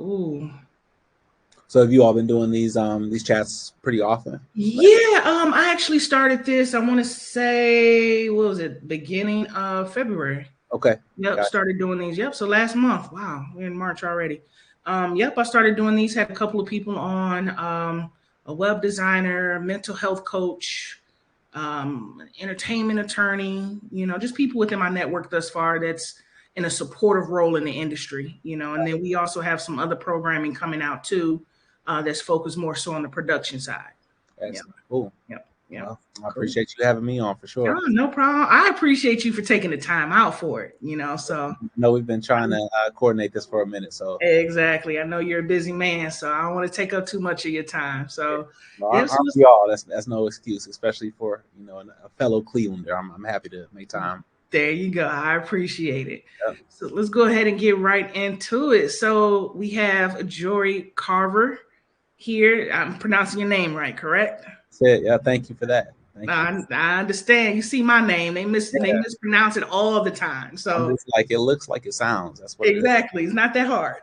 Cool. So have you all been doing these chats pretty often? Yeah, I actually started this, I want to say, what was it, beginning of February. Okay. Yep, Gotcha. started doing these. Yep, so last month. Wow, we're in March already. Yep, I started doing these, had a couple of people on, a web designer, mental health coach, entertainment attorney, just people within my network thus far that's in a supportive role in the industry. And then we also have some other programming coming out too, that's focused more so on the production side. Yep, Excellent. Cool. yep, yep. Well, I Cool. appreciate you having me on for Oh, sure. no problem. I appreciate you for taking the time out for it. So I know we've been trying to coordinate this for a minute, so exactly. I know you're a busy man, so I don't want to take up too much of your time. yeah. So, No, yep. So aren't we all? That's no excuse, especially for a fellow Clevelander. I'm happy to make time. there you go. I appreciate it. Yep. So let's go ahead and get right into it. So we have Jory Carver here. I'm pronouncing your name right, correct? That's it. Yeah, thank you for that. Thank you. I understand. You see my name. They Yeah, mispronounce it all the time. I'm So just like it looks like it sounds. That's what it is. exactly. It's not that hard.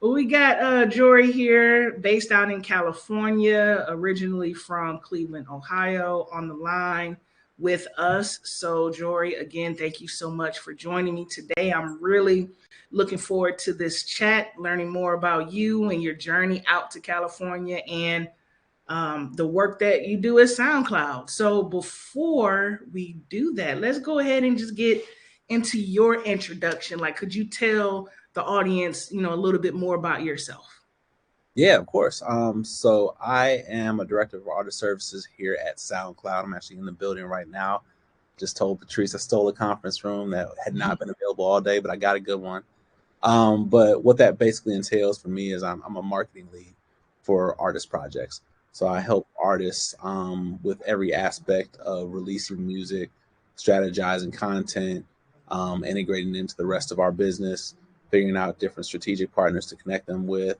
Well, we got Jory here, based out in California, originally from Cleveland, Ohio, on the line with us. So, Jory, again, thank you so much for joining me today. I'm really looking forward to this chat, learning more about you and your journey out to California and the work that you do at SoundCloud. So before we do that, let's go ahead and just get into your introduction. Like, could you tell the audience, a little bit more about yourself? Yeah, of course. So I am a director of artist services here at SoundCloud. I'm actually in the building right now. Just told Patrice I stole a conference room that had not been available all day, but I got a good one. But what that basically entails for me is I'm a marketing lead for artist projects. So I help artists with every aspect of releasing music, strategizing content, integrating into the rest of our business, figuring out different strategic partners to connect them with,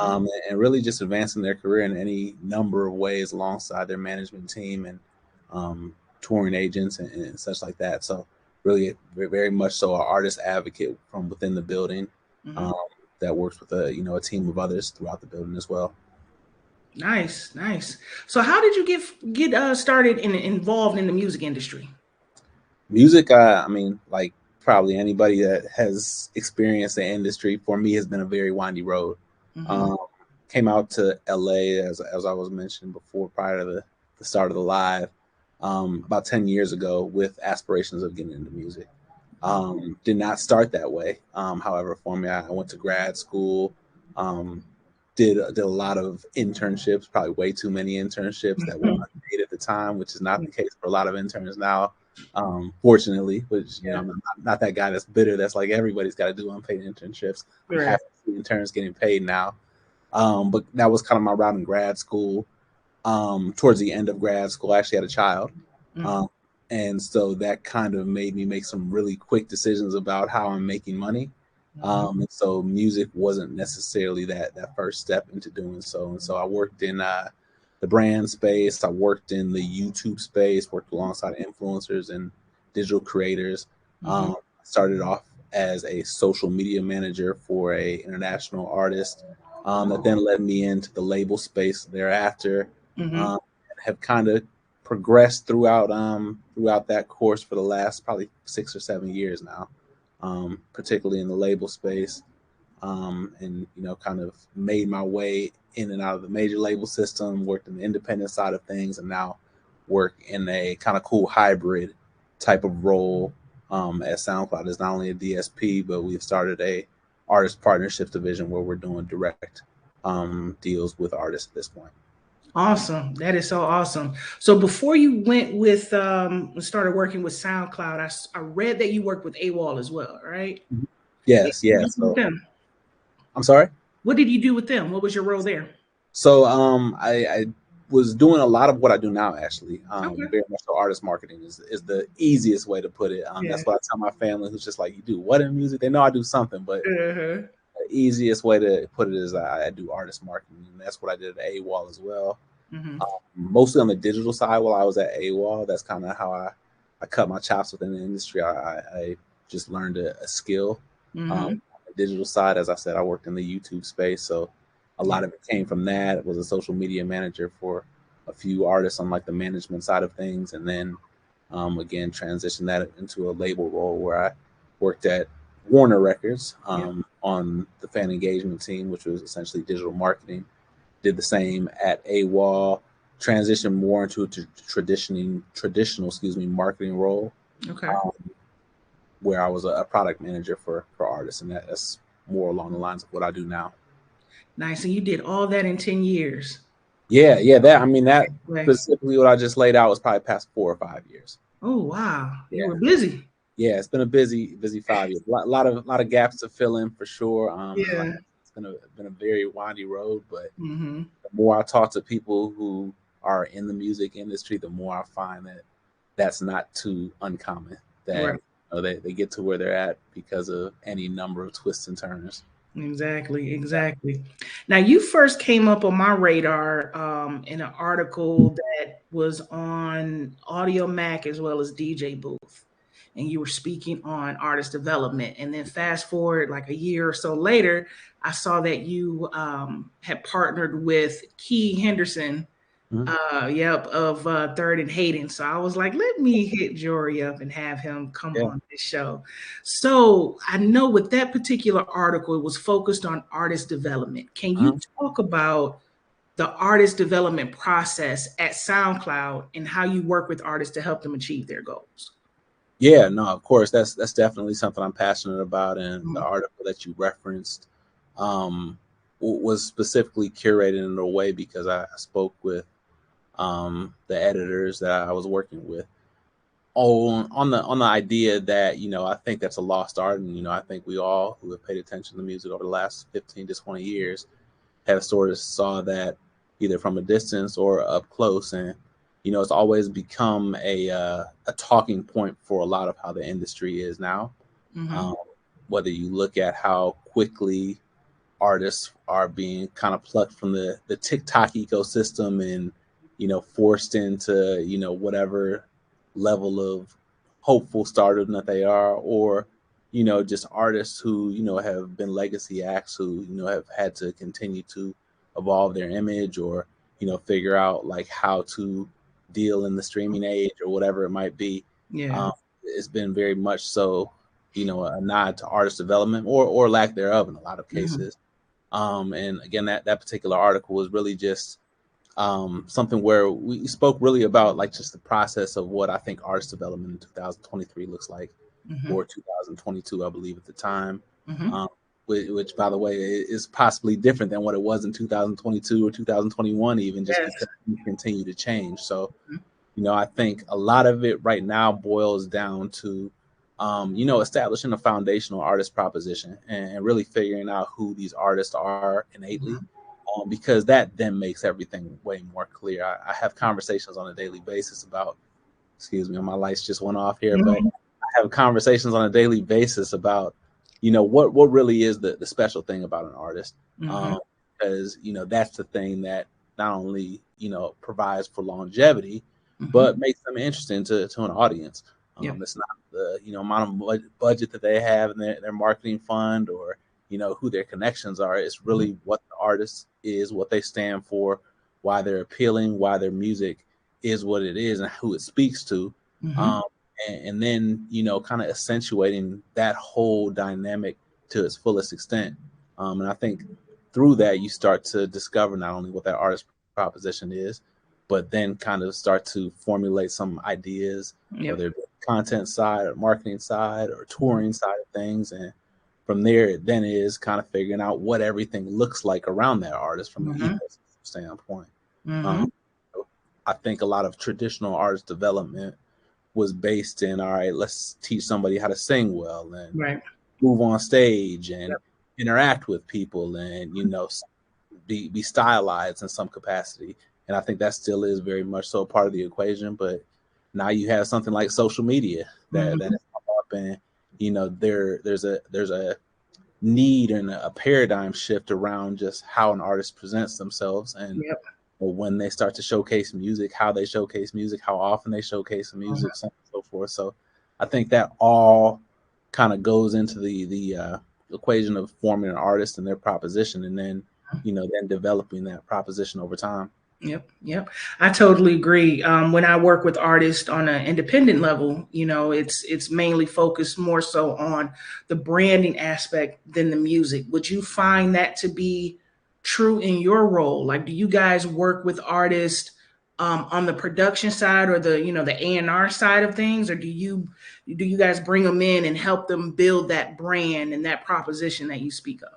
and really just advancing their career in any number of ways alongside their management team and touring agents and such like that. So really very much so an artist advocate from within the building, Mm-hmm. um, that works with a team of others throughout the building as well. Nice, nice. So, how did you get started and involved in the music industry? Music, I mean, like probably anybody that has experienced the industry, for me has been a very windy road. Mm-hmm. Um, Came out to LA as I was mentioning before, prior to the start of the live, about 10 years ago, with aspirations of getting into music. Did not start that way. However, for me, I went to grad school, um, did a lot of internships, probably way too many internships that were unpaid at the time, which is not the case for a lot of interns now. Fortunately, which Yeah. I'm not that guy that's bitter. That's like everybody's got to do unpaid internships. I'm Right. happy to see interns getting paid now. But that was kind of my route in grad school. Towards the end of grad school, I actually had a child. Mm-hmm. Um, and so that kind of made me make some really quick decisions about how I'm making money. And so music wasn't necessarily that first step into doing so. And so I worked in the brand space. I worked in the YouTube space, worked alongside influencers and digital creators. Mm-hmm. Started off as a social media manager for a international artist, that then led me into the label space thereafter. Mm-hmm. Um, have kind of progressed throughout that course for the last probably 6 or 7 years now, particularly in the label space, and kind of made my way in and out of the major label system, worked in the independent side of things, and now work in a kind of cool hybrid type of role, at SoundCloud. Is not only a DSP, but we've started a artist partnerships division where we're doing direct deals with artists at this point. Awesome. That is so awesome. So before you went with started working with SoundCloud, I read that you worked with AWAL as well, right? Mhm. What Yes, did yes. you do with So them? I'm sorry. What did you do with them? What was your role there? So I was doing a lot of what I do now actually. Okay. Very much so artist marketing is the easiest way to put it. Yeah. That's what I tell my family, who's just like, you do what in music? They know I do something, but Uh-huh. the easiest way to put it is I do artist marketing, and that's what I did at AWAL as well. Mm-hmm. Mostly on the digital side while I was at AWAL. That's kind of how I cut my chops within the industry. I just learned a skill, on Mm-hmm. the digital side. As I said, I worked in the YouTube space, so a lot of it came from that. Was a social media manager for a few artists on like the management side of things, and then again transitioned that into a label role where I worked at Warner Records on the fan engagement team, which was essentially digital marketing. Did the same at AWAL, transitioned more into a traditional marketing role. Okay. Where I was a product manager for artists, and that's more along the lines of what I do now. Nice. And you did all that in 10 years. Yeah. That specifically what I just laid out was probably past 4 or 5 years. Oh wow, you were busy. Yeah, it's been a busy 5 years. A lot of gaps to fill in for sure. It's been a very windy road, but the more I talk to people who are in the music industry, the more I find that that's not too uncommon. That they get to where they're at because of any number of twists and turns. Exactly. Now, you first came up on my radar in an article that was on Audio Mac as well as DJ Booth, and you were speaking on artist development. And then fast forward like a year or so later, I saw that you had partnered with Key Henderson. Of Third and Hayden. So I was like, let me hit Jory up and have him come on this show. So I know with that particular article, it was focused on artist development. Can you talk about the artist development process at SoundCloud and how you work with artists to help them achieve their goals? Yeah, no, of course, that's definitely something I'm passionate about. And the article that you referenced was specifically curated in a way because I spoke with the editors that I was working with on the idea that I think that's a lost art, and I think we all who have paid attention to music over the last 15 to 20 years have sort of saw that either from a distance or up close, and it's always become a talking point for a lot of how the industry is now. Whether you look at how quickly artists are being kind of plucked from the TikTok ecosystem and forced into whatever level of hopeful stardom that they are, or just artists who have been legacy acts who have had to continue to evolve their image or figure out like how to deal in the streaming age or whatever it might be. It's been very much so a nod to artist development or lack thereof in a lot of cases. And again, that particular article was really just something where we spoke really about like just the process of what I think artist development in 2023 looks like, or 2022, I believe at the time, which by the way is possibly different than what it was in 2022 or 2021, even just because we continue to change. So, I think a lot of it right now boils down to establishing a foundational artist proposition and really figuring out who these artists are innately, because that then makes everything way more clear. I have conversations on a daily basis about, excuse me, my lights just went off here, but I have conversations on a daily basis about, what really is the special thing about an artist. Because, that's the thing that not only, provides for longevity, but makes them interesting to an audience. It's not the amount of budget that they have in their marketing fund or who their connections are. It's really what the artist is, what they stand for, why they're appealing, why their music is what it is, and who it speaks to. And then kind of accentuating that whole dynamic to its fullest extent. And I think through that you start to discover not only what that artist proposition is, but then kind of start to formulate some ideas, whether it be content side or marketing side or touring side of things. And from there, it then is kind of figuring out what everything looks like around that artist from an ecosystem standpoint. I think a lot of traditional artist development was based in, all right, let's teach somebody how to sing well and move on stage and interact with people and, be stylized in some capacity. And I think that still is very much so part of the equation. But now you have something like social media that has come up, and there's a need and a paradigm shift around just how an artist presents themselves, and when they start to showcase music, how they showcase music, how often they showcase music, so on and so forth. So I think that all kind of goes into the equation of forming an artist and their proposition, and then then developing that proposition over time. Yep. I totally agree. When I work with artists on an independent level, it's mainly focused more so on the branding aspect than the music. Would you find that to be true in your role? Like, do you guys work with artists on the production side or the A&R side of things, or do you guys bring them in and help them build that brand and that proposition that you speak of?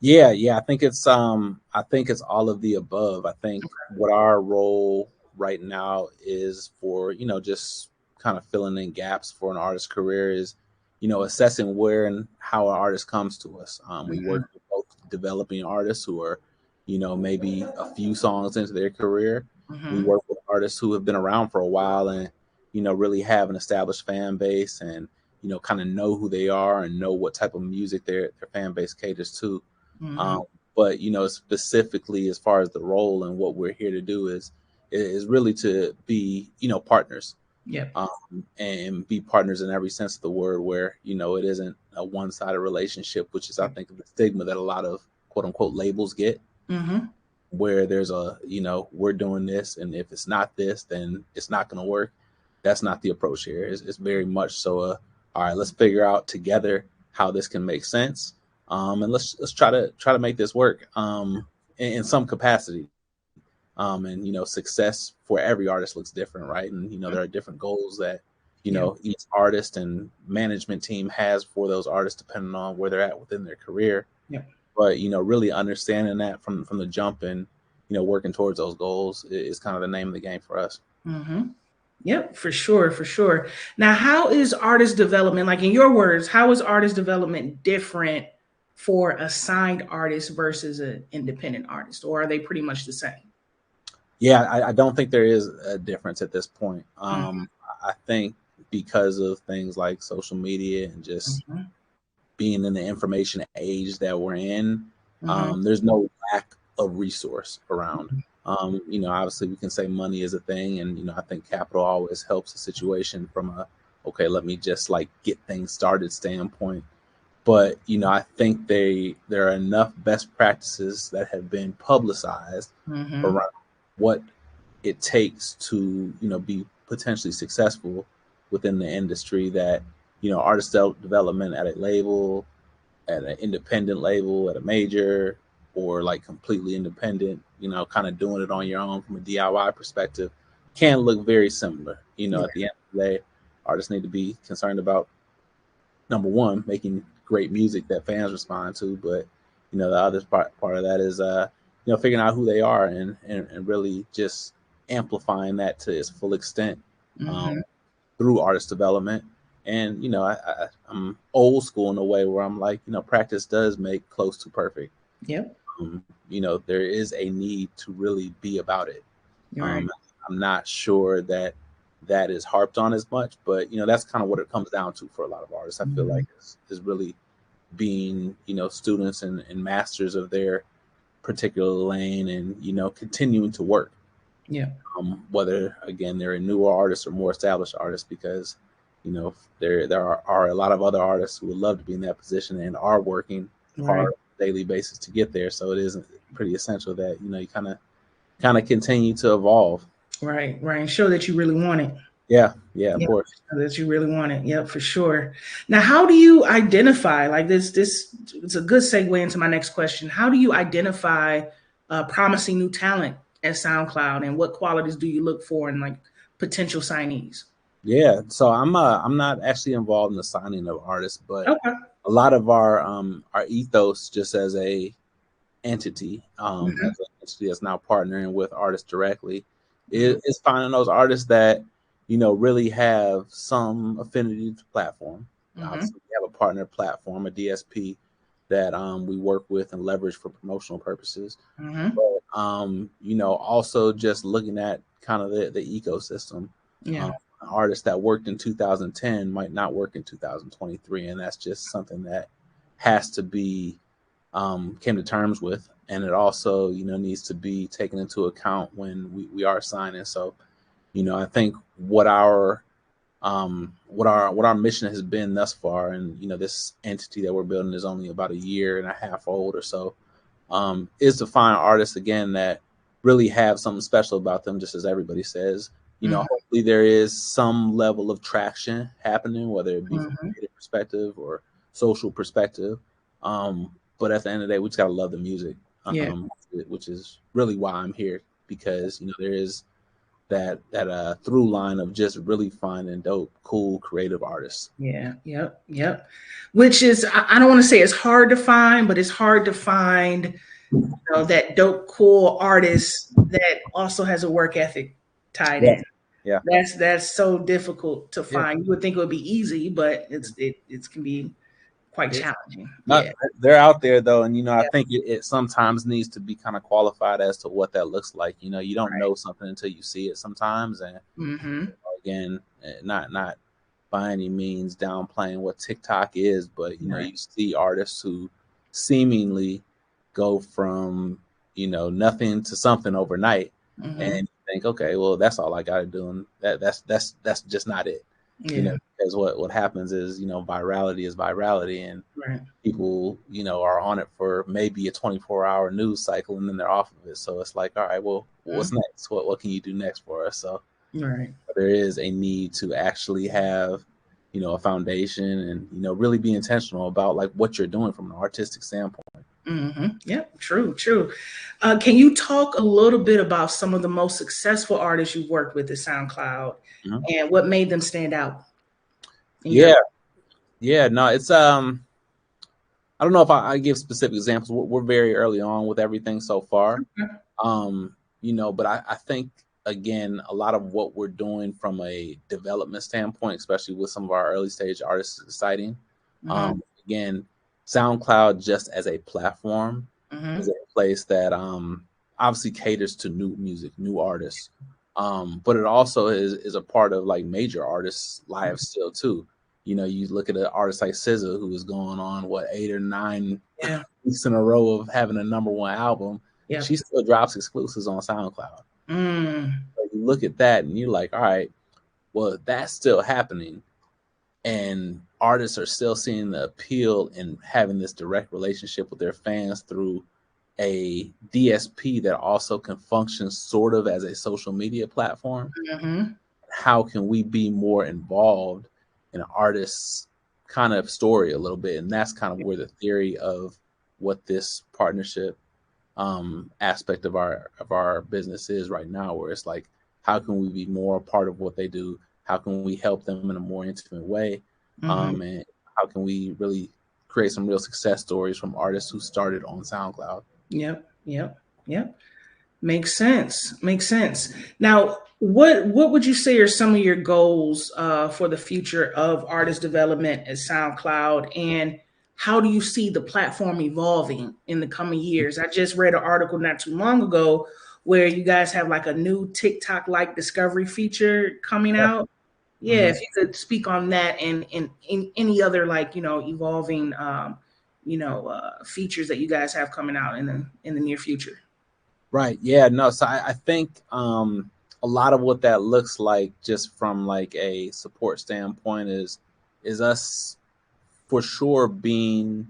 Yeah. I think it's all of the above. I think what our role right now is for, just kind of filling in gaps for an artist's career is, assessing where and how an artist comes to us. We work with both developing artists who are, maybe a few songs into their career. We work with artists who have been around for a while and, really have an established fan base and, kind of know who they are and know what type of music their fan base caters to. Mm-hmm. But specifically as far as the role and what we're here to do is really to be partners, Yep. and be partners in every sense of the word, where it isn't a one-sided relationship, which is I think the stigma that a lot of quote unquote labels get, Mm-hmm. where there's we're doing this, and if it's not this, then it's not going to work. That's not the approach here. It's very much so all right, let's figure out together how this can make sense, and let's try to make this work, in some capacity. And success for every artist looks different, right? And there are different goals that Yeah. each artist and management team has for those artists, depending on where they're at within their career. Yeah. But really understanding that from the jump, and working towards those goals is kind of the name of the game for us. Mm-hmm. Yep, for sure, for sure. Now, how is artist development, like in your words, how is artist development different for a signed artist versus an independent artist, or are they pretty much the same? Yeah, I don't think there is a difference at this point. Mm-hmm. I think because of things like social media and just Mm-hmm. being in the information age that we're in, Mm-hmm. there's no lack of resource around. Obviously we can say money is a thing, and I think capital always helps a situation from a okay, let me just like get things started standpoint. But I think there are enough best practices that have been publicized Mm-hmm. around what it takes to be potentially successful within the industry, that artist development at a label, at an independent label, at a major, or like completely independent, kind of doing it on your own from a DIY perspective, can look very similar. Yeah. At the end of the day, artists need to be concerned about, number one, making great music that fans respond to, but the other part of that is figuring out who they are, and really just amplifying that to its full extent, Mm-hmm. um, through artist development. And I'm old school in a way where I'm like, practice does make close to perfect. Yep. There is a need to really be about it. You're right. um, I'm not sure that is harped on as much, but that's kind of what it comes down to for a lot of artists. I feel Mm-hmm. like is really being students and masters of their particular lane, and continuing to work, Yeah. whether again they're a newer artist or more established artists, because there are a lot of other artists who would love to be in that position and are working hard Right. on a daily basis to get there. So it is pretty essential that you kind of continue to evolve. Right. Right. And show that you really want it. Yeah, of Yeah, course. that you really want it. Yep, for sure. Now, how do you identify like this? It's a good segue into my next question. How do you identify promising new talent at SoundCloud, and what qualities do you look for in like potential signees? Yeah, so I'm not actually involved in the signing of artists, but Okay. a lot of our ethos, just as a entity, Mm-hmm. as an entity that's now partnering with artists directly, Mm-hmm. is finding those artists that really have some affinity to platform. Mm-hmm. Obviously, we have a partner platform, a DSP, that we work with and leverage for promotional purposes. Mm-hmm. But also just looking at kind of the ecosystem. Yeah. Um, an artist that worked in 2010 might not work in 2023, and that's just something that has to be came to terms with, and it also needs to be taken into account when we are signing. So I think what our what our mission has been thus far, and this entity that we're building is only about a year and a half old or so, is to find artists again that really have something special about them, just as everybody says. Hopefully there is some level of traction happening, whether it be from a creative perspective or social perspective. But at the end of the day, we just gotta love the music, which is really why I'm here, because there is that through line of just really finding dope, cool, creative artists. Yep. Which is, I don't want to say it's hard to find, but it's hard to find that dope, cool artist that also has a work ethic tied in. Yeah. That's so difficult to find. You would think it would be easy, but it can be quite challenging. They're out there though, and I think it sometimes needs to be kind of qualified as to what that looks like. You don't know something until you see it sometimes, and again, not by any means downplaying what TikTok is, but you see artists who seemingly go from nothing to something overnight, and you think, okay, well, that's all I got to do, and that's just not it. Because what happens is virality is virality, and people are on it for maybe a 24-hour news cycle, and then they're off of it. So it's like, all right, well, what's next? What can you do next for us? So there is a need to actually have a foundation, and really be intentional about like what you're doing from an artistic standpoint. Yeah, true. Can you talk a little bit about some of the most successful artists you've worked with at SoundCloud and what made them stand out? No, it's I don't know if I give specific examples. We're very early on with everything so far, but I think again a lot of what we're doing from a development standpoint, especially with some of our early stage artists, is exciting. Again, SoundCloud just as a platform is a place that obviously caters to new music, new artists, but it also is a part of like major artists' lives still too. You look at an artist like SZA, who is going on 8 or 9 weeks in a row of having a #1 album. She still drops exclusives on SoundCloud. So you look at that and you're like, all right, well, that's still happening, and artists are still seeing the appeal in having this direct relationship with their fans through a DSP that also can function sort of as a social media platform. How can we be more involved in an artist's kind of story a little bit? And that's kind of where the theory of what this partnership aspect of our business is right now, where it's like, how can we be more a part of what they do? How can we help them in a more intimate way? And how can we really create some real success stories from artists who started on SoundCloud? Yep. Makes sense. Now, what would you say are some of your goals for the future of artist development at SoundCloud, and how do you see the platform evolving in the coming years? I just read an article not too long ago where you guys have like a new TikTok-like discovery feature coming out. If you could speak on that and any other evolving features that you guys have coming out in the near future. Right. Yeah. No. So I think a lot of what that looks like, just from like a support standpoint, is us for sure being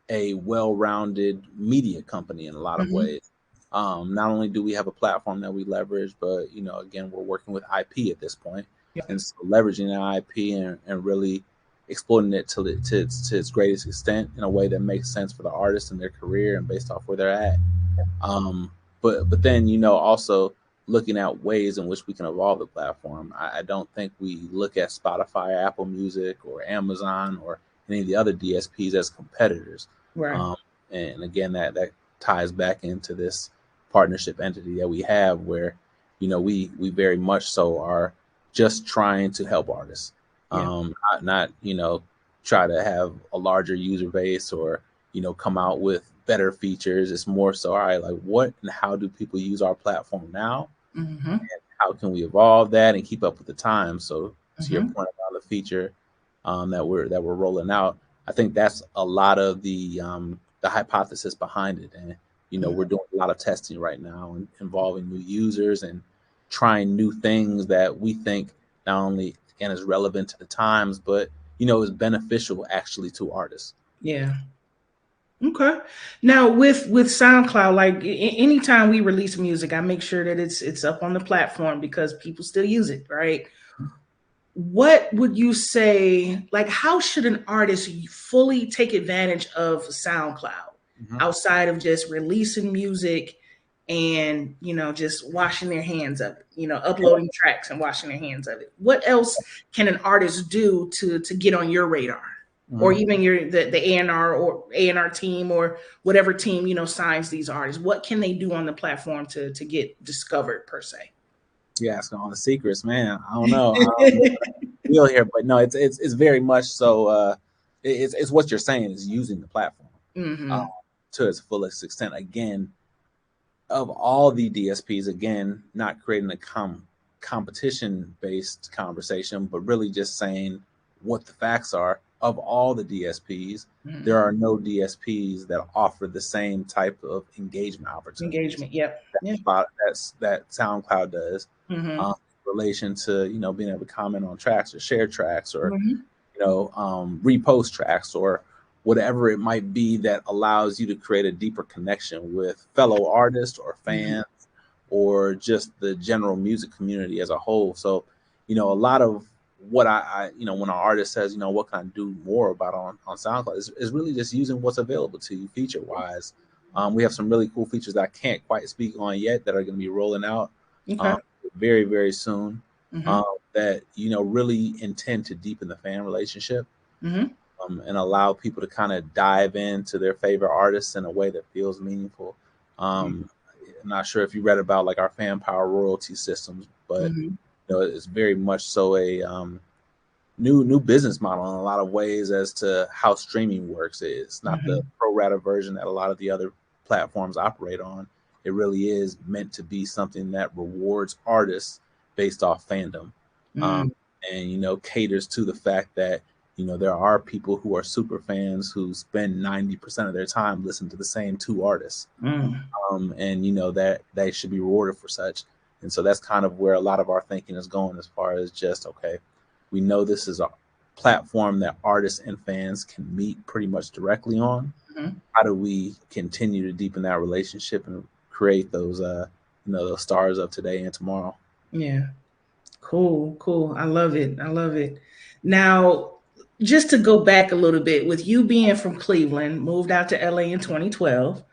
a well-rounded media company in a lot of ways. Not only do we have a platform that we leverage, but again, we're working with IP at this point, and so leveraging that IP and really exploiting it to its greatest extent in a way that makes sense for the artist and their career and based off where they're at. But then also looking at ways in which we can evolve the platform. I don't think we look at Spotify, Apple Music, or Amazon, or any of the other DSPs as competitors. Right. And again, that ties back into this partnership entity that we have, where we very much so are just trying to help artists, not try to have a larger user base or come out with better features. It's more so, all right, like what and how do people use our platform now, and how can we evolve that and keep up with the times? So to your point about the feature that we're rolling out, I think that's a lot of the hypothesis behind it. And we're doing a lot of testing right now and involving new users and trying new things that we think not only again is relevant to the times, but is beneficial actually to artists. Yeah. Okay. Now with SoundCloud, like anytime we release music, I make sure that it's up on the platform because people still use it, right? What would you say, like how should an artist fully take advantage of SoundCloud outside of just releasing music and, just washing their hands of it, uploading tracks and washing their hands of it? What else can an artist do to get on your radar? Or even the A&R or A&R team or whatever team, signs these artists? What can they do on the platform to get discovered per se? Yeah, asking all the secrets, man. I don't know. Feel here, but no, it's very much so. It's what you're saying is using the platform to its fullest extent. Again, of all the DSPs, again, not creating a competition-based conversation, but really just saying what the facts are. Of all the DSPs, there are no DSPs that offer the same type of engagement opportunities. Engagement, yep. That SoundCloud does. In relation to being able to comment on tracks or share tracks or repost tracks or whatever it might be that allows you to create a deeper connection with fellow artists or fans or just the general music community as a whole. So a lot of what I when an artist says what can I do more about on SoundCloud is really just using what's available to you feature wise. We have some really cool features that I can't quite speak on yet that are going to be rolling out very, very soon that really intend to deepen the fan relationship and allow people to kind of dive into their favorite artists in a way that feels meaningful. I'm not sure if you read about like our fan power royalty systems, but it's very much so a new business model in a lot of ways as to how streaming works. It's not the pro rata version that a lot of the other platforms operate on. It really is meant to be something that rewards artists based off fandom, and caters to the fact that there are people who are super fans who spend 90% of their time listening to the same two artists, and that they should be rewarded for such. And so that's kind of where a lot of our thinking is going, as far as just we know this is a platform that artists and fans can meet pretty much directly on. How do we continue to deepen that relationship and create those those stars of today and tomorrow? Yeah. Cool. I love it. Now, just to go back a little bit, with you being from Cleveland, moved out to LA in 2012,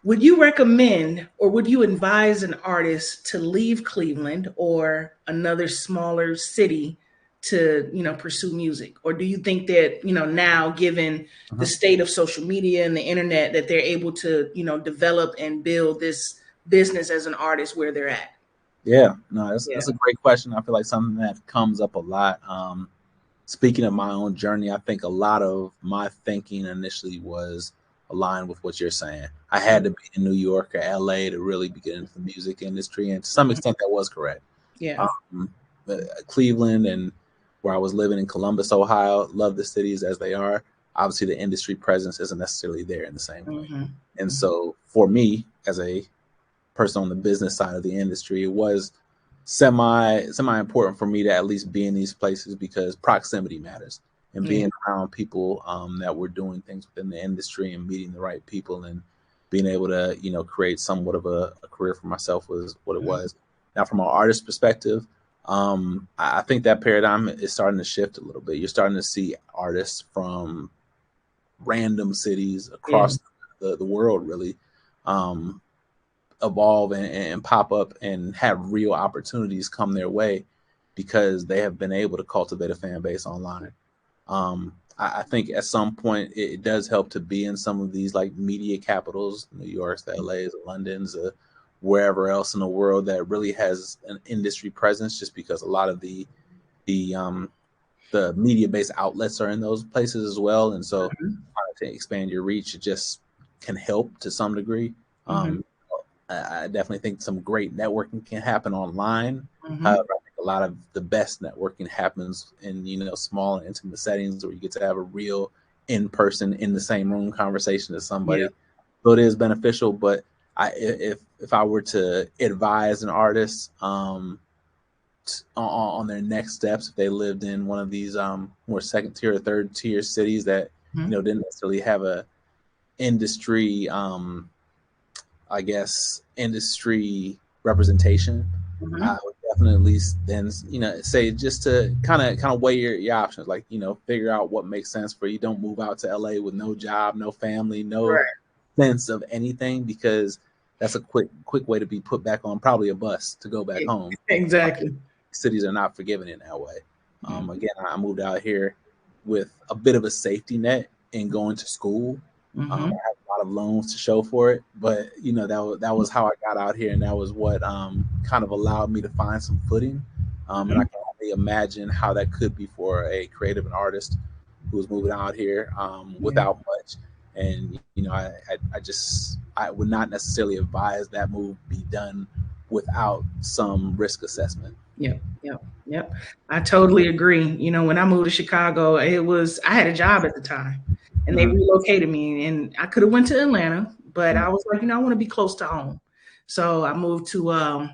would you recommend or would you advise an artist to leave Cleveland or another smaller city to pursue music? Or do you think that now, given the state of social media and the internet, that they're able to develop and build this business as an artist where they're at? Yeah, no, that's a great question. I feel like something that comes up a lot. Speaking of my own journey, I think a lot of my thinking initially was aligned with what you're saying. I had to be in New York or LA to really get into the music industry, and to some extent that was correct. Yeah. Cleveland and where I was living in Columbus, Ohio, love the cities as they are. Obviously, the industry presence isn't necessarily there in the same way. And so for me, as a person on the business side of the industry, it was semi important for me to at least be in these places because proximity matters, and being around people that were doing things within the industry and meeting the right people and being able to create somewhat of a career for myself was what it was. Now, from an artist perspective, I think that paradigm is starting to shift a little bit. You're starting to see artists from random cities across the world really evolve and pop up and have real opportunities come their way because they have been able to cultivate a fan base online. I think at some point it does help to be in some of these like media capitals, New York's, the LA's, the London's, wherever else in the world that really has an industry presence, just because a lot of the media-based outlets are in those places as well. And so to expand your reach, it just can help to some degree. I definitely think some great networking can happen online. However, I think a lot of the best networking happens in small and intimate settings where you get to have a real in-person, in the same room conversation with somebody. So it is beneficial. But if I were to advise an artist, on their next steps if they lived in one of these more second tier or third tier cities that didn't necessarily have a industry I guess industry representation. I would definitely then say just to kind of weigh your options, like figure out what makes sense for you. Don't move out to LA with no job, no family, no sense of anything, because that's a quick way to be put back on probably a bus to go back home. Exactly. Cities are not forgiving in that way. Again, I moved out here with a bit of a safety net in going to school. I had a lot of loans to show for it, but that was how I got out here, and that was what kind of allowed me to find some footing. And I can only imagine how that could be for a creative and artist who's moving out here without much. And I would not necessarily advise that move be done without some risk assessment. Yep. I totally agree. When I moved to Chicago, I had a job at the time, and they relocated me, and I could have went to Atlanta, but I was like, I want to be close to home. So I moved to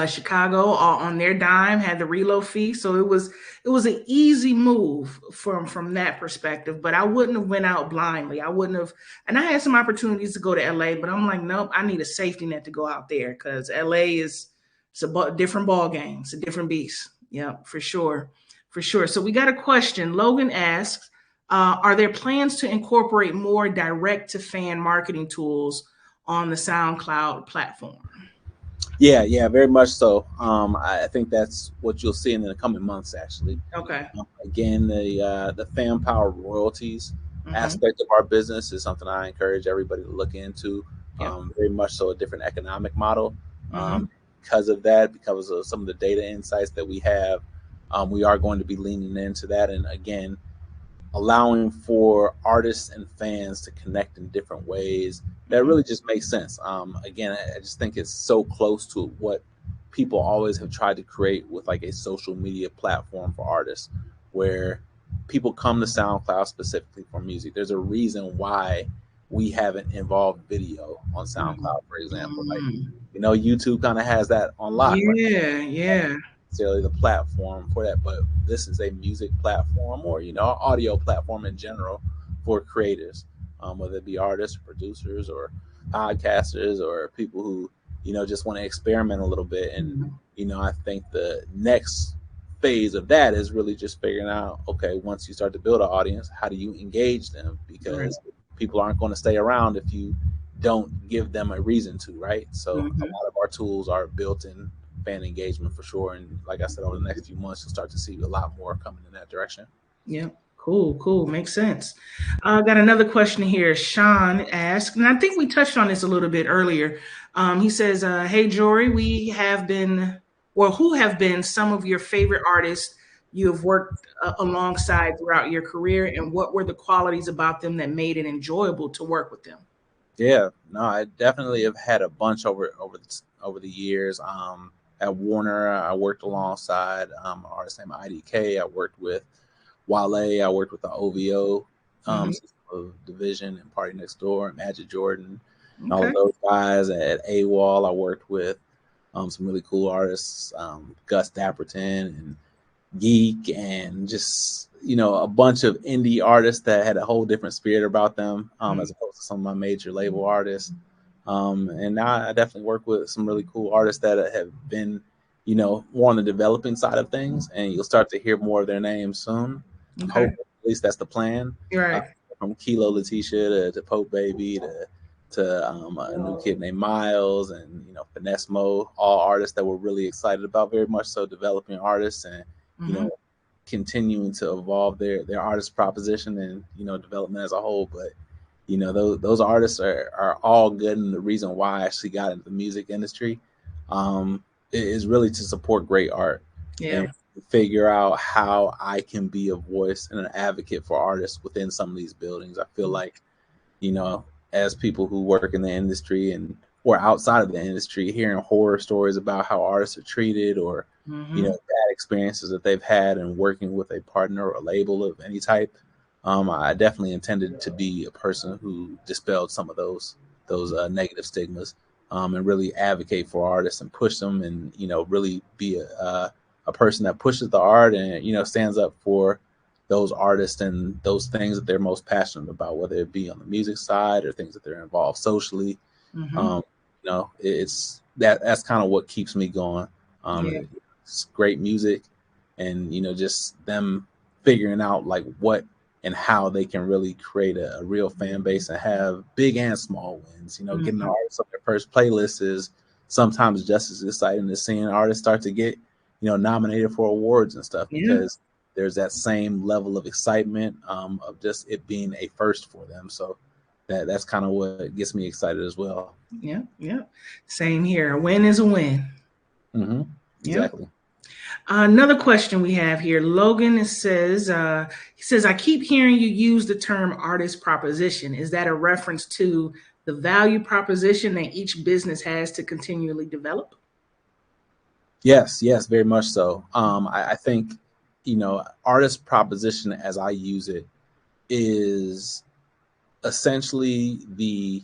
Chicago all on their dime, had the reload fee. So it was an easy move from that perspective, but I wouldn't have went out blindly. I wouldn't have, and I had some opportunities to go to LA, but I'm like, nope, I need a safety net to go out there, because LA it's a different ball game. It's a different beast. Yeah, for sure. So we got a question. Logan asks, are there plans to incorporate more direct to fan marketing tools on the SoundCloud platform? Yeah, very much so. I think that's what you'll see in the coming months, actually. Okay. Again, the fan power royalties aspect of our business is something I encourage everybody to look into. Very much so a different economic model. Because of that, because of some of the data insights that we have, we are going to be leaning into that. And again, allowing for artists and fans to connect in different ways that really just makes sense. Again, I just think it's so close to what people always have tried to create with like a social media platform for artists, where people come to SoundCloud specifically for music. There's a reason why we haven't involved video on SoundCloud, for example. Like, YouTube kind of has that on lock. Yeah. Necessarily the platform for that, but this is a music platform, or audio platform in general for creators, whether it be artists, producers, or podcasters, or people who just want to experiment a little bit. And I think the next phase of that is really just figuring out, okay, once you start to build an audience, how do you engage them? Because people aren't going to stay around if you don't give them a reason to, right? So a lot of our tools are built in fan engagement for sure. And like I said, over the next few months, you'll start to see a lot more coming in that direction. Yeah. Cool. Makes sense. I got another question here. Sean asked, and I think we touched on this a little bit earlier. He says, hey, Jory, who have been some of your favorite artists you have worked alongside throughout your career, and what were the qualities about them that made it enjoyable to work with them? Yeah, no, I definitely have had a bunch over the years. At Warner, I worked alongside an artist named IDK. I worked with Wale. I worked with the OVO system of Division and Party Next Door and Magic Jordan. And all of those guys. At AWAL, I worked with some really cool artists, Gus Dapperton and Geek, and just a bunch of indie artists that had a whole different spirit about them, as opposed to some of my major label artists. And now I definitely work with some really cool artists that have been, more on the developing side of things, and you'll start to hear more of their names soon. Hopefully, at least that's the plan. From Kilo Letitia to Pope Baby to a new kid named Miles, and Finesse Mo, all artists that we're really excited about, very much so developing artists, and continuing to evolve their artist proposition and development as a whole. But those artists are all good, and the reason why I actually got into the music industry is really to support great art and figure out how I can be a voice and an advocate for artists within some of these buildings. I feel like as people who work in the industry and or outside of the industry, hearing horror stories about how artists are treated, or bad experiences that they've had in working with a partner or a label of any type. I definitely intended to be a person who dispelled some of those negative stigmas and really advocate for artists and push them, and really be a person that pushes the art and stands up for those artists and those things that they're most passionate about, whether it be on the music side or things that they're involved socially. Mm-hmm. It's that's kind of what keeps me going. Yeah. It's great music, and just them figuring out like what and how they can really create a real fan base and have big and small wins. Getting the Mm-hmm. artists on their first playlist is sometimes just as exciting as seeing artists start to get nominated for awards and stuff, Yeah. because there's that same level of excitement of just it being a first for them. So that's kind of what gets me excited as well. Yeah. Yeah. Same here. A win is a win. Mm-hmm. Yeah. Exactly. Another question we have here, Logan says, he says, I keep hearing you use the term artist proposition. Is that a reference to the value proposition that each business has to continually develop? Yes, very much so. I think, artist proposition as I use it is essentially the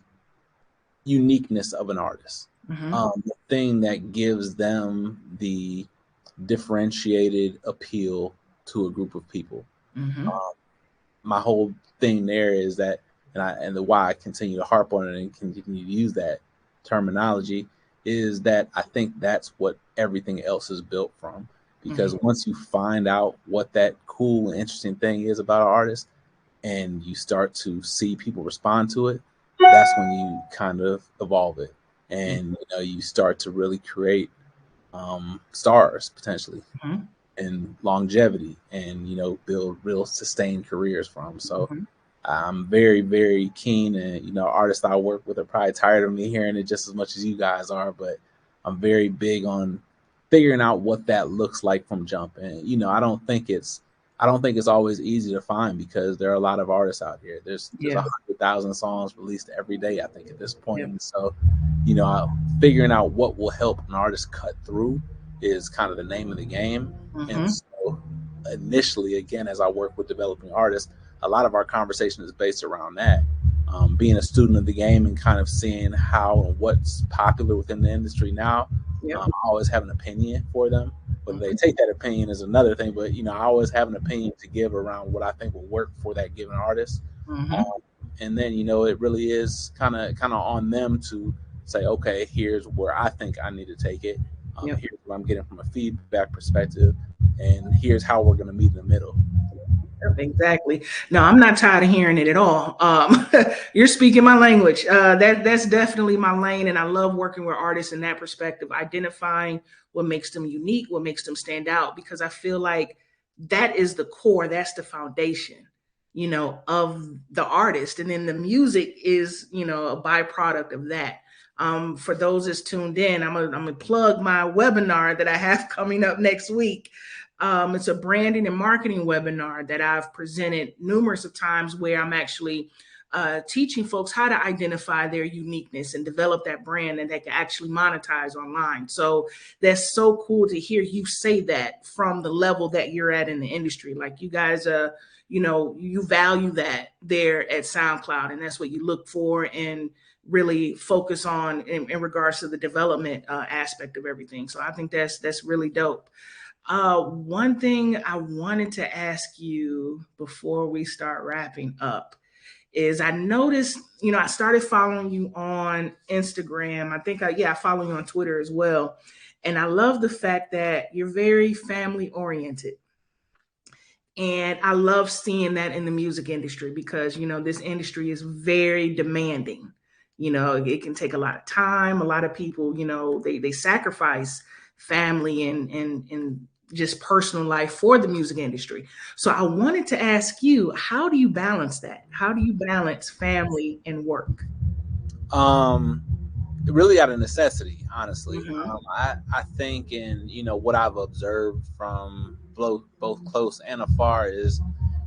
uniqueness of an artist. Mm-hmm. The thing that gives them the differentiated appeal to a group of people. Mm-hmm. Um, my whole thing there is that, and the why I continue to harp on it and continue to use that terminology is that I think that's what everything else is built from. Because Mm-hmm. once you find out what that cool and interesting thing is about an artist, and you start to see people respond to it, that's when you kind of evolve it, and you start to really create stars potentially Mm-hmm. and longevity, and build real sustained careers from. So Mm-hmm. I'm very, very keen, and artists I work with are probably tired of me hearing it just as much as you guys are, but I'm very big on figuring out what that looks like from jump. And I don't think it's always easy to find, because there are a lot of artists out here. There's Yeah. 100,000 songs released every day, I think, at this point. Yep. And so, figuring out what will help an artist cut through is kind of the name of the game. And Mm-hmm. so, initially, again, as I work with developing artists, a lot of our conversation is based around that. Being a student of the game and kind of seeing how and what's popular within the industry now, Yep. I always have an opinion for them. Whether they Mm-hmm. take that opinion is another thing, but I always have an opinion to give around what I think will work for that given artist. Mm-hmm. Um, and then it really is kind of on them to say, okay, here's where I think I need to take it. Yep. Here's what I'm getting from a feedback perspective, and here's how we're going to meet in the middle. Exactly. No, I'm not tired of hearing it at all. You're speaking my language. That's definitely my lane, and I love working with artists in that perspective, identifying what makes them unique, what makes them stand out, because I feel like that is the core, that's the foundation, of the artist, and then the music is, a byproduct of that. For those that's tuned in, I'm gonna plug my webinar that I have coming up next week. It's a branding and marketing webinar that I've presented numerous of times, where I'm actually teaching folks how to identify their uniqueness and develop that brand and they can actually monetize online. So that's so cool to hear you say that from the level that you're at in the industry. Like, you guys, you value that there at SoundCloud, and that's what you look for and really focus on in regards to the development aspect of everything. So I think that's really dope. One thing I wanted to ask you before we start wrapping up is, I noticed, I started following you on Instagram. I think I follow you on Twitter as well. And I love the fact that you're very family oriented. And I love seeing that in the music industry, because, this industry is very demanding. It can take a lot of time. A lot of people, they sacrifice family and just personal life for the music industry. So I wanted to ask you, how do you balance that? How do you balance family and work? Um, Really out of necessity, honestly. Mm-hmm. I think, in what I've observed from both close and afar is,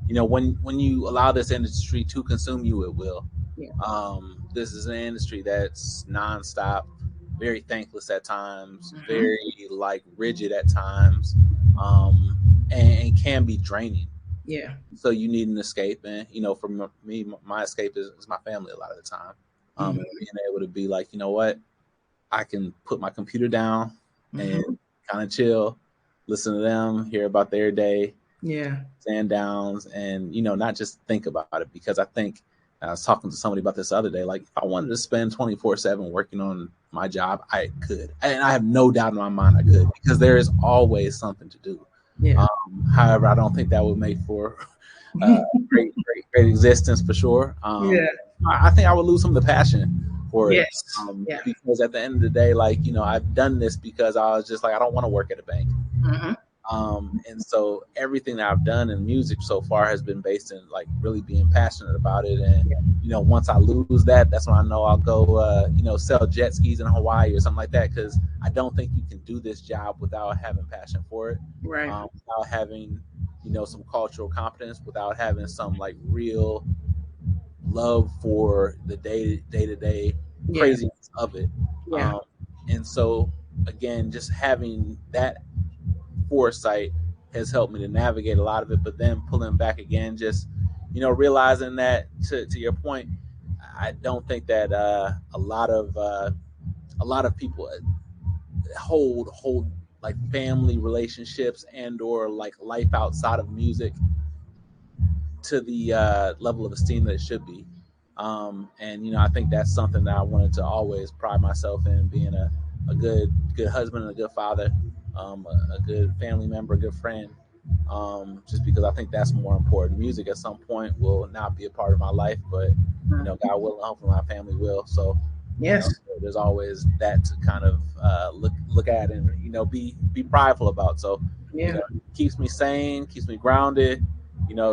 when you allow this industry to consume you, it will. Yeah. This is an industry that's nonstop, very thankless at times, Mm-hmm. very like rigid at times, um, and can be draining. Yeah. So you need an escape, and for me, my escape is my family a lot of the time, and Mm-hmm. being able to be like, you know what, I can put my computer down and kind of chill, listen to them, hear about their day, stand downs, and not just think about it. Because I think I was talking to somebody about this the other day. Like, if I wanted to spend 24/7 working on my job, I could, and I have no doubt in my mind I could, because there is always something to do. However, I don't think that would make for great existence for sure. I think I would lose some of the passion for it. Because at the end of the day, like, I've done this because I was just like, I don't want to work at a bank. And so everything that I've done in music so far has been based in like really being passionate about it. And once I lose that, that's when I know I'll go sell jet skis in Hawaii or something like that, because I don't think you can do this job without having passion for it, without having some cultural competence, without having some like real love for the day-to-day craziness of it. And so again, just having that foresight has helped me to navigate a lot of it. But then pulling back again, just realizing that, to your point, I don't think that a lot of people hold like family relationships and or like life outside of music to the level of esteem that it should be. And I think that's something that I wanted to always pride myself in, being a good husband and a good father, a good family member, a good friend. Just because I think that's more important. Music at some point will not be a part of my life, but God willing, hopefully my family will. So there's always that to kind of look at and be prideful about. So it keeps me sane, keeps me grounded.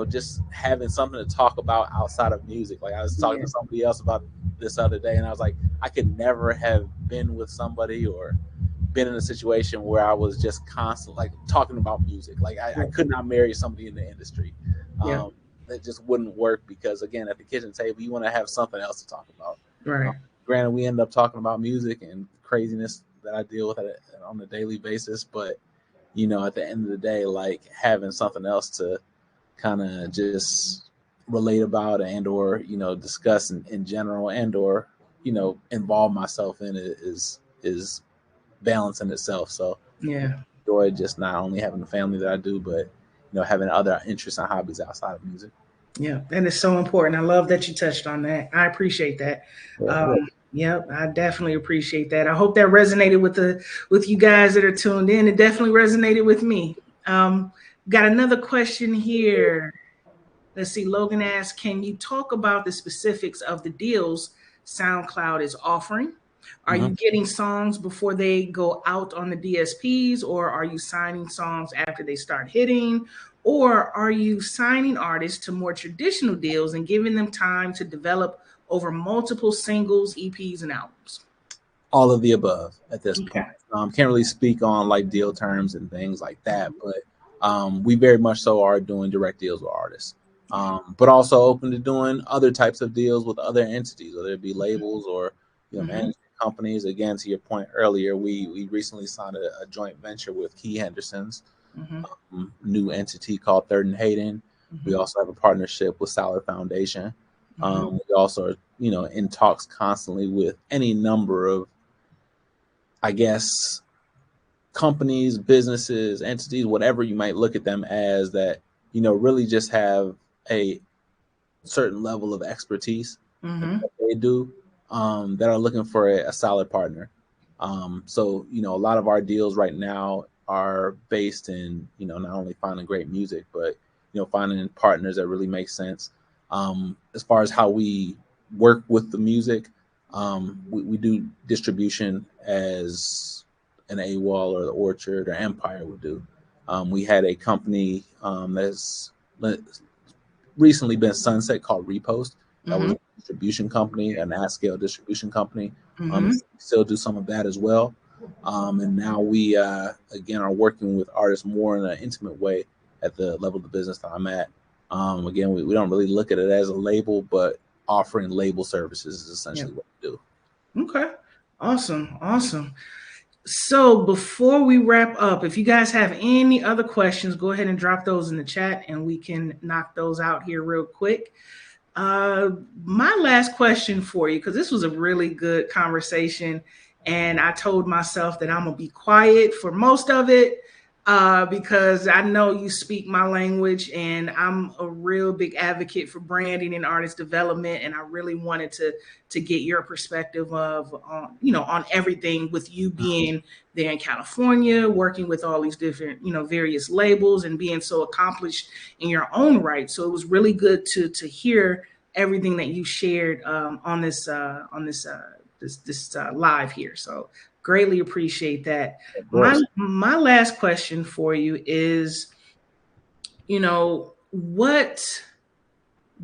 Just having something to talk about outside of music. Like, I was talking to somebody else about this other day, and I was like, I could never have been with somebody or been in a situation where I was just constantly like talking about music. Like, I could not marry somebody in the industry. That just wouldn't work, because again, at the kitchen table, you want to have something else to talk about. Granted, we end up talking about music and craziness that I deal with on a daily basis, but at the end of the day, like, having something else to kind of just relate about and or discuss in general and or involve myself in it is balance in itself. So enjoy just not only having the family that I do, but having other interests and hobbies outside of music. And it's so important. I love that you touched on that. I appreciate that. I definitely appreciate that. I hope that resonated with you guys that are tuned in. It definitely resonated with me. Got another question here. Let's see. Logan asks, can you talk about the specifics of the deals SoundCloud is offering? Are you getting songs before they go out on the DSPs, or are you signing songs after they start hitting? Or are you signing artists to more traditional deals and giving them time to develop over multiple singles, EPs, and albums? All of the above at this point. Can't really speak on like deal terms and things like that, but we very much so are doing direct deals with artists. But also open to doing other types of deals with other entities, whether it be labels or management companies. Again, to your point earlier, we recently signed a joint venture with Key Henderson's new entity called Third and Hayden. We also have a partnership with Solid Foundation. We also are in talks constantly with any number of, I guess, companies, businesses, entities, whatever you might look at them as, that really just have a certain level of expertise that they do, that are looking for a solid partner. So a lot of our deals right now are based in not only finding great music, but finding partners that really make sense. As far as how we work with the music, we do distribution as an AWAL or the Orchard or Empire would do. We had a company that's recently been sunset called Repost. That was a distribution company, an at-scale distribution company. Still do some of that as well. And now we, again, are working with artists more in an intimate way at the level of the business that I'm at. Again, we don't really look at it as a label, but offering label services is essentially what we do. Okay. Awesome. So before we wrap up, if you guys have any other questions, go ahead and drop those in the chat and we can knock those out here real quick. My last question for you, because this was a really good conversation, And I told myself that I'm going to be quiet for most of it because I know you speak my language, and I'm a real big advocate for branding and artist development. And I really wanted to get your perspective of, on everything, with you being there in California, working with all these different, various labels, and being so accomplished in your own right. So it was really good to hear everything that you shared on this live here. So greatly appreciate that. My last question for you is, what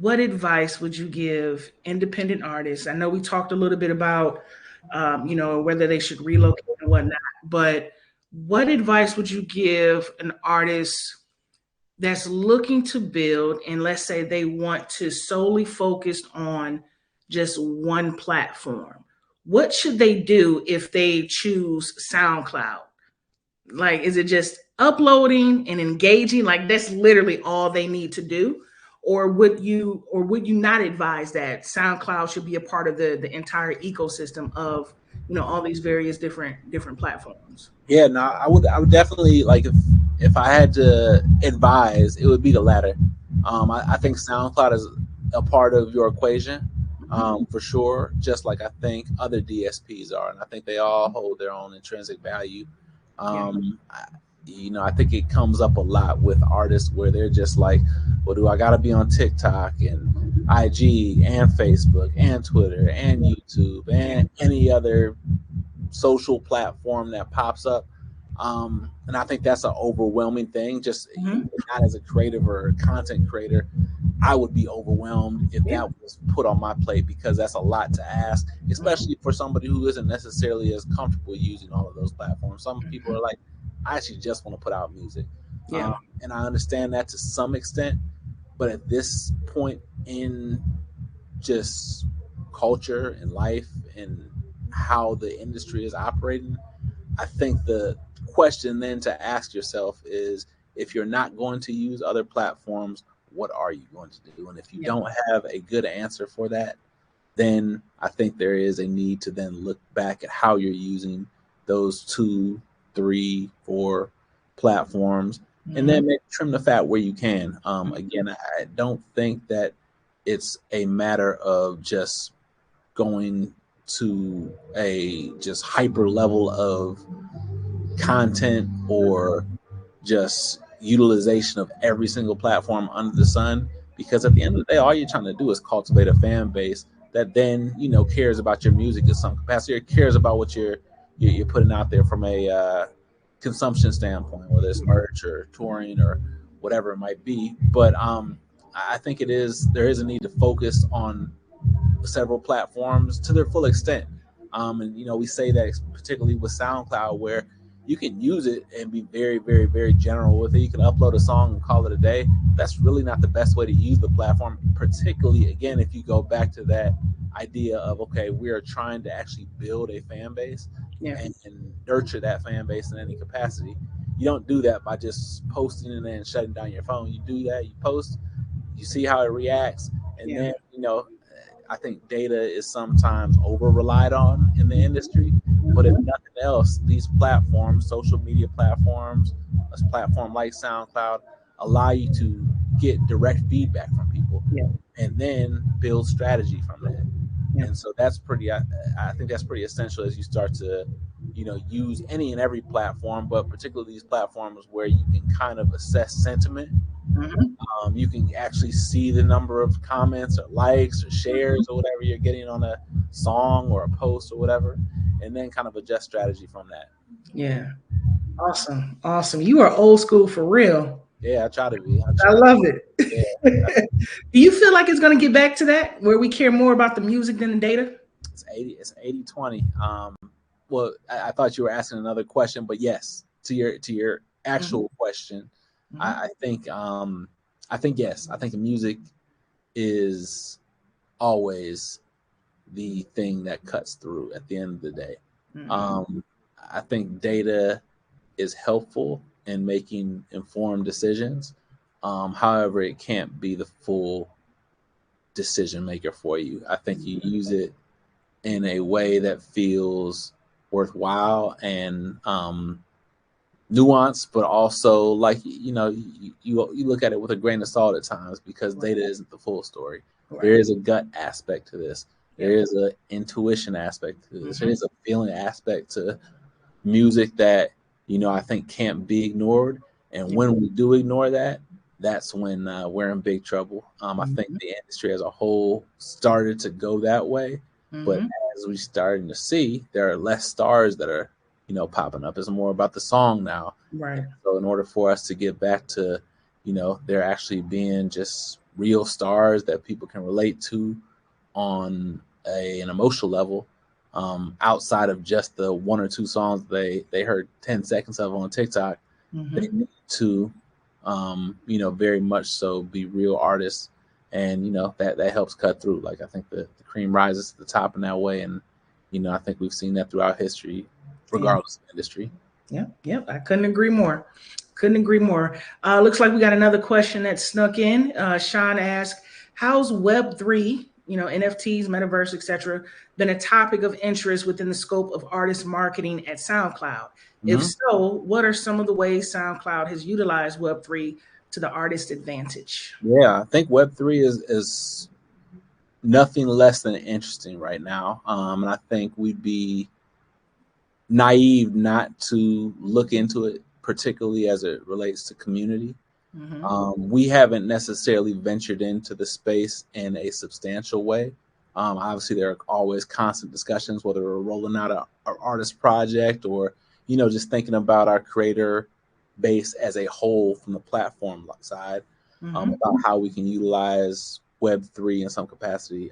advice would you give independent artists? I know we talked a little bit about whether they should relocate and whatnot, but what advice would you give an artist that's looking to build, and let's say they want to solely focus on just one platform? What should they do if they choose SoundCloud? Like, is it just uploading and engaging? Like, that's literally all they need to do? Or would you not advise that SoundCloud should be a part of the entire ecosystem of all these various different platforms? Yeah, no, I would definitely, like, if I had to advise, it would be the latter. I think SoundCloud is a part of your equation, for sure. Just like I think other DSPs are, and I think they all hold their own intrinsic value. I think it comes up a lot with artists where they're just like, well, do I got to be on TikTok and IG and Facebook and Twitter and YouTube and any other social platform that pops up? And I think that's an overwhelming thing. Just not as a creative or a content creator, I would be overwhelmed if that was put on my plate, because that's a lot to ask, especially for somebody who isn't necessarily as comfortable using all of those platforms. Some people are like, I actually just want to put out music. And I understand that to some extent, but at this point in just culture and life and how the industry is operating, I think the question then to ask yourself is, if you're not going to use other platforms, what are you going to do? And if you don't have a good answer for that, then I think there is a need to then look back at how you're using those 2, 3, 4 platforms, and then maybe trim the fat where you can. Again, I don't think that it's a matter of just going to a just hyper level of content or just utilization of every single platform under the sun, because at the end of the day, all you're trying to do is cultivate a fan base that then cares about your music in some capacity, or cares about what you're putting out there from a consumption standpoint, whether it's merch or touring or whatever it might be. But I think there is a need to focus on several platforms to their full extent. And we say that particularly with SoundCloud, where you can use it and be very, very, very general with it. You can upload a song and call it a day. That's really not the best way to use the platform, particularly, again, if you go back to that idea of, okay, we are trying to actually build a fan base and nurture that fan base in any capacity. You don't do that by just posting and then shutting down your phone. You do that, you post, you see how it reacts, and then, I think data is sometimes over relied on in the industry. But if nothing else, these platforms, social media platforms, a platform like SoundCloud, allow you to get direct feedback from people and then build strategy from that. And so that's I think that's pretty essential as you start to, use any and every platform, but particularly these platforms where you can kind of assess sentiment. You can actually see the number of comments or likes or shares or whatever you're getting on a song or a post or whatever, and then kind of adjust strategy from that. Yeah. Awesome. You are old school for real. Yeah, I try to be. I love it. Yeah. Do you feel like it's going to get back to that, where we care more about the music than the data? It's 80-20. Well, I thought you were asking another question, but yes, to your actual question, I think yes. I think music is always the thing that cuts through at the end of the day. I think data is helpful in making informed decisions. However, it can't be the full decision maker for you. I think you use it in a way that feels worthwhile and nuanced, but also like you look at it with a grain of salt at times because data isn't the full story. Right. There is a gut aspect to this. There is an intuition aspect to this. There is a feeling aspect to music that I think can't be ignored. And when we do ignore that, that's when we're in big trouble. I think the industry as a whole started to go that way, but as we starting to see, there are less stars that are popping up. It's more about the song now. Right. And so in order for us to get back to there actually being just real stars that people can relate to on an emotional level, outside of just the one or two songs they heard 10 seconds of on TikTok, they need to very much so be real artists, and that helps cut through. Like I think the cream rises to the top in that way, and I think we've seen that throughout history, regardless of industry. Yep. I couldn't agree more. Looks like we got another question that snuck in. Sean asked, how's Web3, NFTs, metaverse, etc., been a topic of interest within the scope of artist marketing at SoundCloud? If so, what are some of the ways SoundCloud has utilized Web3 to the artist's advantage? Yeah, I think Web3 is nothing less than interesting right now. And I think we'd be naive not to look into it, particularly as it relates to community. We haven't necessarily ventured into the space in a substantial way. Obviously, there are always constant discussions, whether we're rolling out an artist project or, just thinking about our creator base as a whole from the platform side, about how we can utilize Web3 in some capacity.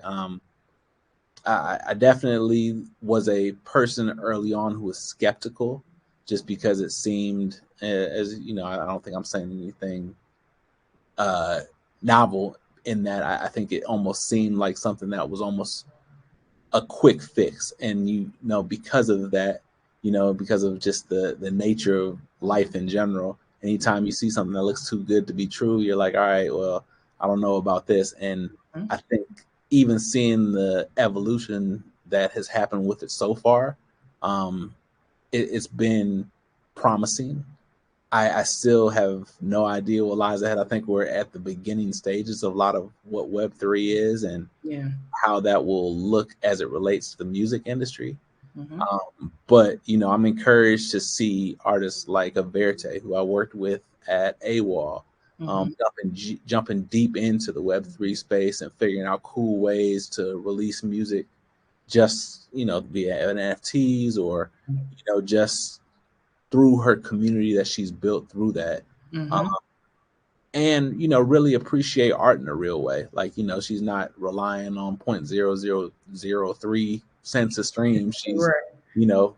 I definitely was a person early on who was skeptical just because it seemed, as I don't think I'm saying anything novel in that. I think it almost seemed like something that was almost a quick fix. And, because of that, because of just the nature of life in general, anytime you see something that looks too good to be true, you're like, all right, well, I don't know about this. And I think even seeing the evolution that has happened with it so far, it's been promising. I still have no idea what lies ahead. I think we're at the beginning stages of a lot of what Web3 is and how that will look as it relates to the music industry. But, I'm encouraged to see artists like Averte, who I worked with at AWAL, jumping deep into the Web3 space and figuring out cool ways to release music just, via NFTs or, just through her community that she's built through that. And, really appreciate art in a real way. Like, she's not relying on 0.0003 cents a stream. She's,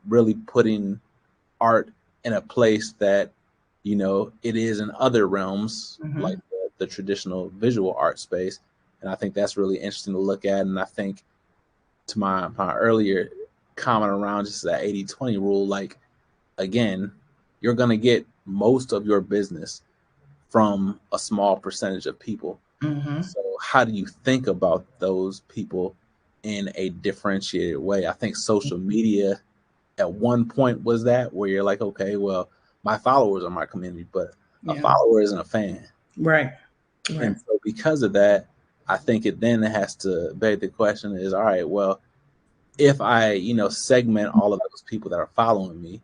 really putting art in a place that, it is in other realms, like the traditional visual art space. And I think that's really interesting to look at. And I think to my earlier comment around just that 80-20 rule, like, again, you're going to get most of your business from a small percentage of people. So how do you think about those people in a differentiated way? I think social media at one point was that where you're like, okay, well, my followers are my community, but a follower isn't a fan. Right. And so because of that, I think it then has to beg the question is, all right, well, if I, segment all of those people that are following me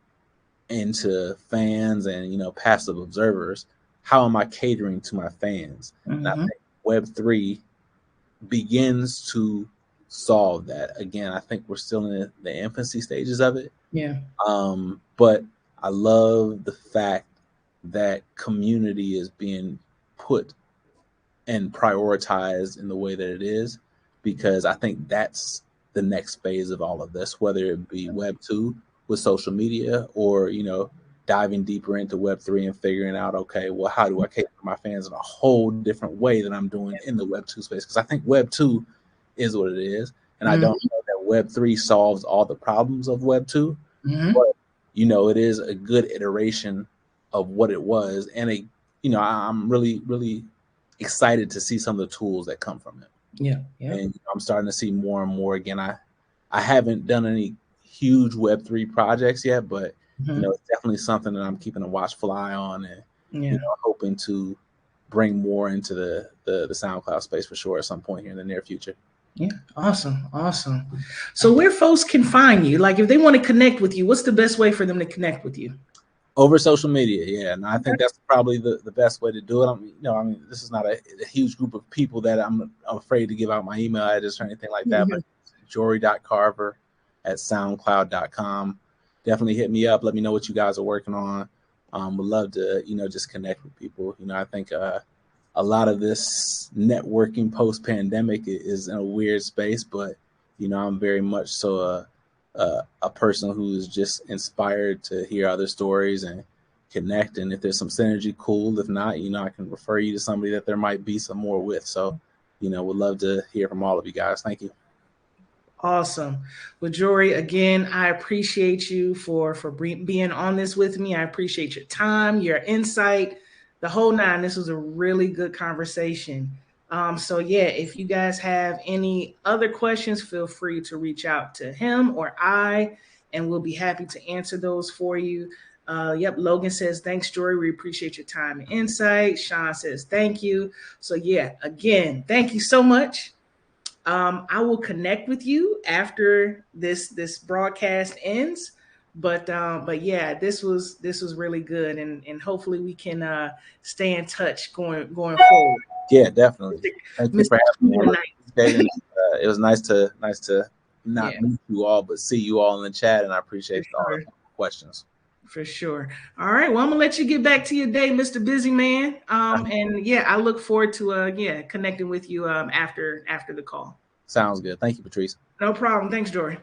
into fans and, passive observers, how am I catering to my fans? And I think Web3 begins to solve that. Again, I think we're still in the infancy stages of it. But I love the fact that community is being put and prioritized in the way that it is, because I think that's the next phase of all of this, whether it be Web 2 with social media or, diving deeper into Web3 and figuring out, okay, well, how do I cater to my fans in a whole different way than I'm doing in the Web 2 space? Because I think Web 2 is what it is. And I don't know that Web 3 solves all the problems of Web 2, but, it is a good iteration of what it was. And, I'm really, really excited to see some of the tools that come from it. And I'm starting to see more and more. Again, I haven't done any huge Web3 projects yet, but it's definitely something that I'm keeping a watchful eye on, and hoping to bring more into the SoundCloud space for sure at some point here in the near future. Yeah, awesome. So where folks can find you, like if they want to connect with you, what's the best way for them to connect with you? Over social media, yeah, and I think that's probably the best way to do it. This is not a huge group of people that I'm afraid to give out my email address or anything like that, but jory.carver@soundcloud.com. Definitely hit me up. Let me know what you guys are working on. Would love to, just connect with people. I think a lot of this networking post-pandemic is in a weird space, but I'm very much so a person who's just inspired to hear other stories and connect. And if there's some synergy, cool. If not, I can refer you to somebody that there might be some more with. So, would love to hear from all of you guys. Thank you. Awesome. Well, Jory, again, I appreciate you for being on this with me. I appreciate your time, your insight, the whole nine. This was a really good conversation. So yeah, if you guys have any other questions, feel free to reach out to him or I, and we'll be happy to answer those for you. Yep, Logan says, thanks, Jory. We appreciate your time and insight. Sean says, thank you. So yeah, again, thank you so much. I will connect with you after this broadcast ends. But yeah, this was really good, and hopefully we can stay in touch going forward. Yeah, definitely. Thank you for having me. It was nice to not meet you all, but see you all in the chat, and I appreciate all the questions. For sure. All right. Well, I'm gonna let you get back to your day, Mr. Busy Man. And yeah, I look forward to connecting with you after the call. Sounds good. Thank you, Patrice. No problem. Thanks, Jory.